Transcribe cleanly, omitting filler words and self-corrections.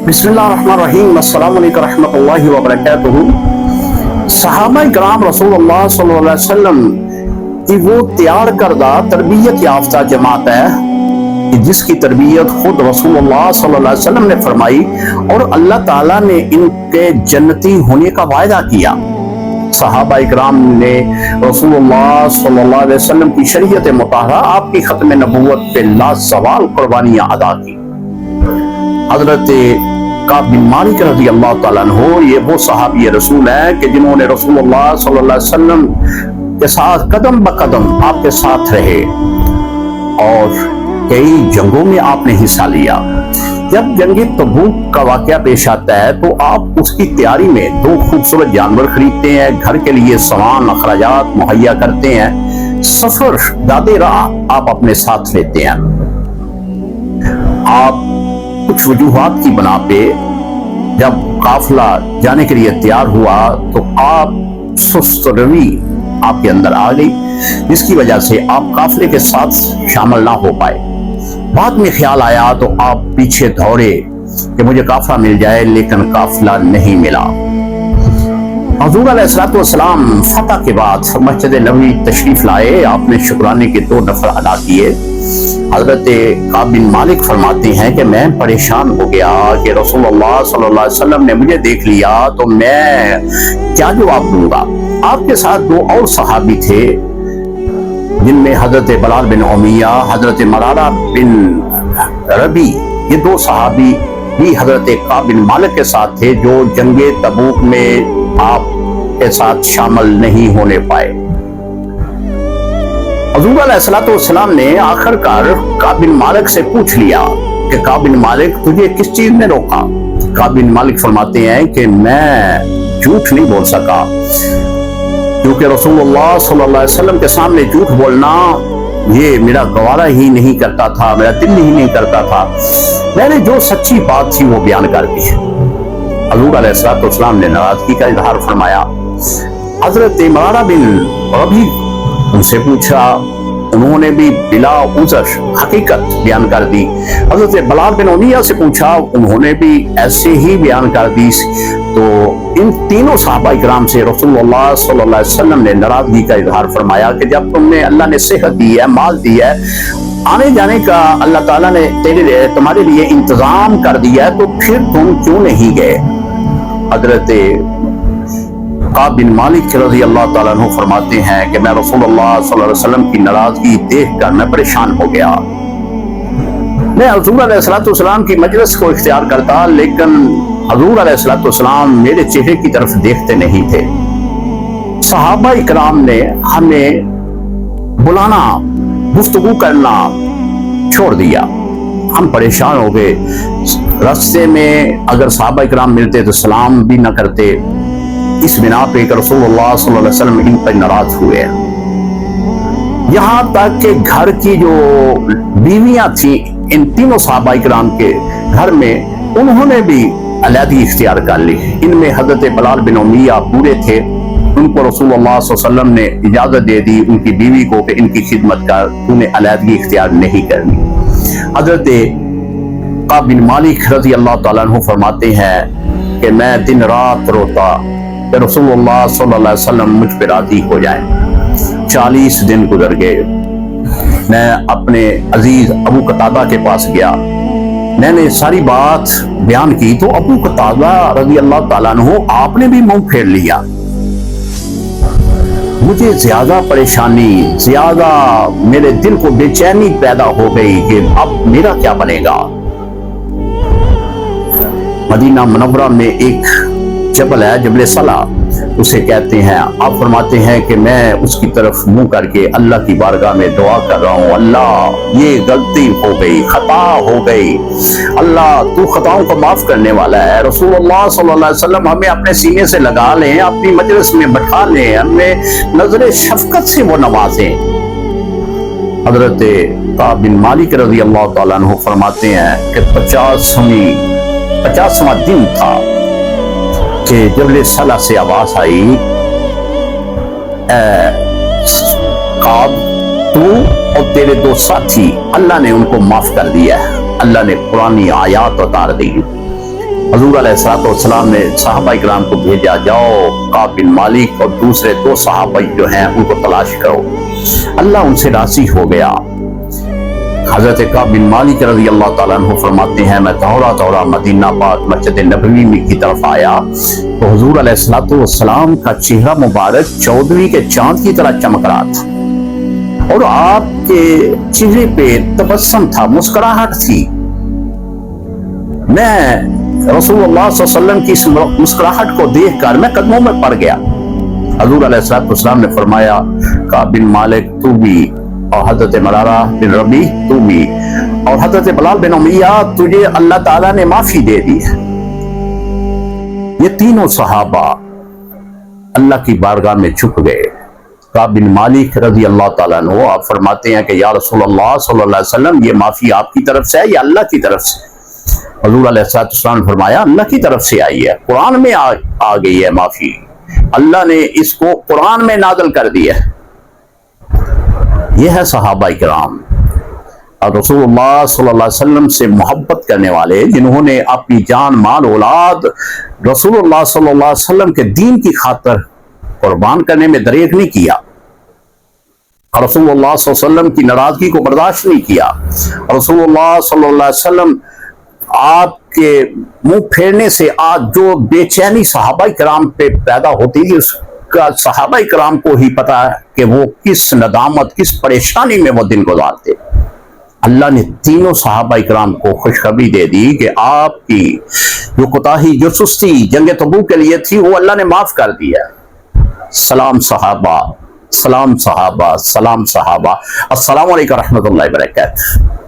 بسم اللہ الرحمن الرحیم، السلام علیکم رحمۃ اللہ وبرکاتہ۔ صحابہ کرام رسول اللہ صلی اللہ علیہ وسلم کی وہ تیار کردہ تربیت یافتہ جماعت ہے کہ جس کی تربیت خود رسول اللہ صلی اللہ علیہ وسلم نے فرمائی اور اللہ تعالیٰ نے ان کے جنتی ہونے کا وعدہ کیا۔ صحابہ اکرام نے رسول اللہ صلی اللہ علیہ وسلم کی شریعت مطہرہ، آپ کی ختم نبوت پہ لازوال قربانیاں ادا کی۔ حضرت کعب بن مالک رضی اللہ تعالیٰ عنہ یہ وہ صحابی رسول ہیں کہ جنہوں نے رسول اللہ صلی اللہ علیہ وسلم کے ساتھ قدم بقدم آپ کے ساتھ رہے اور کئی جنگوں میں آپ نے حصہ لیا۔ جب جنگ تبوک کا واقعہ پیش آتا ہے تو آپ اس کی تیاری میں 2 خوبصورت جانور خریدتے ہیں، گھر کے لیے سامان اخراجات مہیا کرتے ہیں، سفر دادے راہ آپ اپنے ساتھ لیتے ہیں۔ آپ کچھ وجوہات کی بنا پہ جب قافلہ جانے کے لیے تیار ہوا تو آپ سست روی آپ کے اندر آ گئی، جس کی وجہ سے آپ قافلے کے ساتھ شامل نہ ہو پائے۔ بعد میں خیال آیا تو آپ پیچھے دوڑے کہ مجھے قافلہ مل جائے، لیکن قافلہ نہیں ملا۔ حضور علیہ السلام فتح کے بعد مسجد نبوی تشریف لائے، آپ نے شکرانے کے 2 نفل ادا کیے۔ حضرت کعب بن مالک فرماتے ہیں کہ میں پریشان ہو گیا کہ رسول اللہ صلی اللہ علیہ وسلم نے مجھے دیکھ لیا تو میں کیا جواب دوں گا۔ آپ کے ساتھ 2 اور صحابی تھے جن میں حضرت بلال بن امیہ، حضرت مرارہ بن ربی، یہ 2 صحابی بھی حضرت کعب بن مالک کے ساتھ تھے جو جنگ تبوک میں آپ کے ساتھ شامل نہیں ہونے پائے۔ حضور علیہ السلام نے آخر کار کعب بن مالک سے پوچھ لیا کہ کعب بن مالک تجھے کس چیز نے روکا؟ کعب بن مالک فرماتے ہیں کہ میں جھوٹ نہیں بول سکا، کیونکہ رسول اللہ صلی اللہ علیہ وسلم کے سامنے جھوٹ بولنا یہ میرا گوارا ہی نہیں کرتا تھا، میرا دل ہی نہیں کرتا تھا۔ میں نے جو سچی بات تھی وہ بیان کر دی۔ حضور علیہ السلام نے ناراضگی کا اظہار فرمایا۔ حضرت مرارہ بن ربی ان سے پوچھا، انہوں نے بھی بلا عذر حقیقت بیان کر دی۔ حضرت بلال بن امیہ سے پوچھا، انہوں نے بھی ایسے ہی بیان کر دی۔ تو ان تینوں صحابہ کرام سے رسول اللہ صلی اللہ علیہ وسلم نے ناراضگی کا اظہار فرمایا کہ جب تم نے اللہ نے صحت دی ہے، مال دی ہے، آنے جانے کا اللہ تعالیٰ نے تمہارے لیے انتظام کر دیا ہے، تو پھر تم کیوں نہیں گئے؟ حضرت کعب بن مالک رضی اللہ تعالیٰ عنہ فرماتے ہیں کہ میں رسول اللہ صلی اللہ علیہ وسلم کی ناراضگی دیکھ کر میں پریشان ہو گیا۔ میں حضور علیہ السلام کی مجلس کو اختیار کرتا، لیکن حضور علیہ السلام میرے چہرے کی طرف دیکھتے نہیں تھے۔ صحابہ اکرام نے ہمیں بلانا، گفتگو کرنا چھوڑ دیا، ہم پریشان ہو گئے۔ راستے میں اگر صحابہ اکرام ملتے تو سلام بھی نہ کرتے، اس بنا پہ کہ رسول اللہ صلی اللہ علیہ وسلم ان پر ناراض ہوئے۔ یہاں تک کہ گھر کی جو بیویاں تھیں ان تینوں صحابہ اکرام کے گھر میں، انہوں نے بھی علیحدگی اختیار کر لی۔ ان میں حضرت بلال بن امیہ پورے تھے، ان کو رسول اللہ صلی اللہ علیہ وسلم نے اجازت دے دی ان کی بیوی کو کہ ان کی خدمت کر، انہیں علیحدگی اختیار نہیں کرنی۔ حضرت کعب بن مالک رضی اللہ تعالیٰ عنہ فرماتے ہیں کہ میں دن رات روتا کہ رسول اللہ صلی اللہ علیہ وسلم مجھ پہ راضی ہو جائیں۔ 40 دن گزر گئے۔ میں اپنے عزیز ابو قتادہ کے پاس گیا، میں نے ساری بات بیان کی تو ابو قتادہ رضی اللہ تعالیٰ عنہ آپ نے بھی منہ پھیر لیا۔ مجھے زیادہ پریشانی، زیادہ میرے دل کو بے چینی پیدا ہو گئی کہ اب میرا کیا بنے گا۔ مدینہ منورہ میں ایک جبل ہے، جبل صلہ اسے کہتے ہیں۔ آپ فرماتے ہیں کہ میں اس کی طرف منہ کر کے اللہ کی بارگاہ میں دعا کر رہا ہوں، اللہ یہ غلطی ہو گئی، خطا ہو گئی، اللہ تو خطاؤں کو معاف کرنے والا ہے۔ رسول اللہ صلی اللہ علیہ وسلم ہمیں اپنے سینے سے لگا لیں، اپنی مجلس میں بٹھا لیں، ہمیں نظر شفقت سے وہ نوازیں۔ حضرت کعب بن مالک رضی اللہ تعالیٰ عنہ فرماتے ہیں کہ 50واں دن تھا کہ جبل صلہ سے آواز آئی، کعب تو اور تیرے 2 ساتھی اللہ نے ان کو معاف کر دیا ہے۔ اللہ نے قرآنی آیات اتار دی، حضور علیہ الصلوۃ والسلام نے صحابہ کرام کو بھیجا، جاؤ کعب بن مالک اور دوسرے 2 صحابہ جو ہیں ان کو تلاش کرو۔ اللہ ان سے راضی ہو گیا۔ حضرت کعب بن مالک رضی اللہ تعالیٰ عنہ فرماتے ہیں میں دوڑا مدینہ پاک مسجد نبوی کی طرف آیا تو حضور علیہ الصلوۃ والسلام کا چہرہ مبارک 14ویں کے چاند کی طرح چمک رہا تھا، اور آپ کے چہرے پہ تبسم تھا، مسکراہٹ تھی۔ میں رسول اللہ صلی اللہ علیہ وسلم کی اس مسکراہٹ کو دیکھ کر میں قدموں میں پڑ گیا۔ حضور علیہ الصلوۃ والسلام نے فرمایا کعب بن مالک تو بھی، اور حضرت مرارہ بن ربی تو بھی، اور حضرت بلال بن امیہ تجھے اللہ تعالیٰ نے معافی دے دی ہے۔ یہ تینوں صحابہ اللہ کی بارگاہ میں جھک گئے۔ کعب بن مالک رضی اللہ تعالیٰ عنہ آپ فرماتے ہیں کہ یا رسول اللہ صلی اللہ علیہ وسلم یہ معافی آپ کی طرف سے ہے یا اللہ کی طرف سے؟ حضور علیہ السلام نے فرمایا اللہ کی طرف سے آئی ہے، قرآن میں آ گئی ہے معافی، اللہ نے اس کو قرآن میں نازل کر دیا ہے۔ یہ ہے صحابہ کرام، اور رسول اللہ صلی اللہ علیہ وسلم سے محبت کرنے والے، جنہوں نے اپنی جان مال اولاد رسول اللہ صلی اللہ علیہ وسلم کے دین کی خاطر قربان کرنے میں دریغ نہیں کیا، اور رسول اللہ صلی اللہ علیہ وسلم کی ناراضگی کو برداشت نہیں کیا، اور رسول اللہ صلی اللہ علیہ وسلم آپ کے منہ پھیرنے سے آج جو بے چینی صحابہ کرام پہ پیدا ہوتی تھی، اس کا صحابہ کرام کو ہی پتا ہے کہ وہ کس ندامت کس پریشانی میں وہ دن گزارتے۔ اللہ نے تینوں صحابہ کرام کو خوشخبری دے دی کہ آپ کی جو کوتاہی جو سستی جنگ تبوک کے لیے تھی وہ اللہ نے معاف کر دیا۔ سلام صحابہ، سلام صحابہ، سلام صحابہ۔ السلام علیکم ورحمۃ اللہ وبرکاتہ۔